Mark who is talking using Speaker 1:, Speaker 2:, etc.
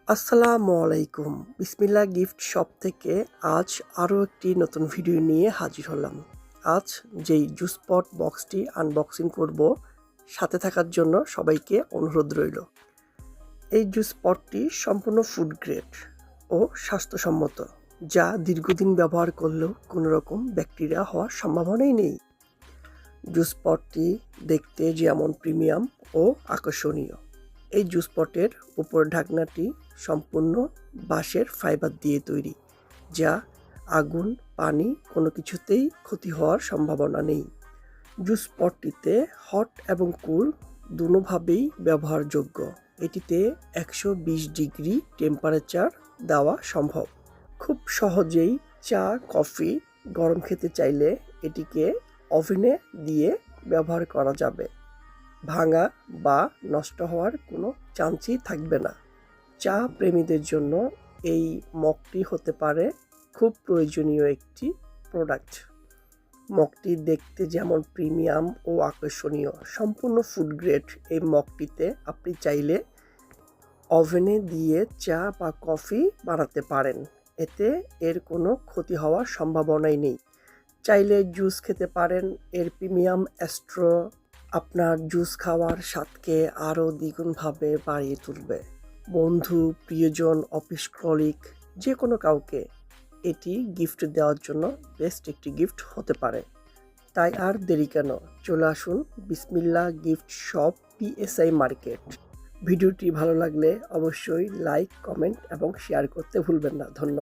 Speaker 1: আসসালামু আলাইকুম। বিসমিল্লাহ গিফট শপ থেকে আজ আরও একটি নতুন ভিডিও নিয়ে হাজির হলাম। আজ যেই জুস পট বক্সটি আনবক্সিং করব, সাথে থাকার জন্য সবাইকে অনুরোধ রইল। এই জুস পটটি সম্পূর্ণ ফুড গ্রেড ও স্বাস্থ্যসম্মত, যা দীর্ঘদিন ব্যবহার করলেও কোনো রকম ব্যাকটেরিয়া হওয়ার সম্ভাবনাই নেই। জুস পটটি দেখতে যেমন প্রিমিয়াম ও আকর্ষণীয়। এই জুস পটের উপর ঢাকনাটি সম্পূর্ণ বাঁশের ফাইবার দিয়ে তৈরি, যা আগুন, পানি কোনো কিছুতেই ক্ষতি হওয়ার সম্ভাবনা নেই। জুস পটটিতে হট এবং কুল দুভাবেই ব্যবহারযোগ্য। এটিতে 120 ডিগ্রি টেম্পারেচার দেওয়া সম্ভব। খুব সহজেই চা, কফি গরম খেতে চাইলে এটিকে ওভেনে দিয়ে ব্যবহার করা যাবে। ভাঙা বা নষ্ট হওয়ার কোনো চান্সই থাকবে না। চা প্রেমীদের জন্য এই মগটি হতে পারে খুব প্রয়োজনীয় একটি প্রোডাক্ট। মগটি দেখতে যেমন প্রিমিয়াম ও আকর্ষণীয়, সম্পূর্ণ ফুড গ্রেড এই মগটিতে আপনি চাইলে ওভেনে দিয়ে চা বা কফি বানাতে পারেন। এতে এর কোনো ক্ষতি হওয়ার সম্ভাবনাই নেই। চাইলে জুস খেতে পারেন। এর প্রিমিয়াম স্ট্র আপনার জুস খাওয়ার স্বাদকে আরও দ্বিগুণভাবে বাড়িয়ে তুলবে। বন্ধু, প্রিয়জন, অফিস কলিগ যে কোনো কাউকে এটি গিফট দেওয়ার জন্য বেস্ট একটি গিফট হতে পারে। তাই আর দেরি কেন, চলে আসুন বিসমিল্লাহ গিফট শপ, পিএসআই মার্কেট। ভিডিওটি ভালো লাগলে অবশ্যই লাইক, কমেন্ট এবং শেয়ার করতে ভুলবেন না। ধন্যবাদ।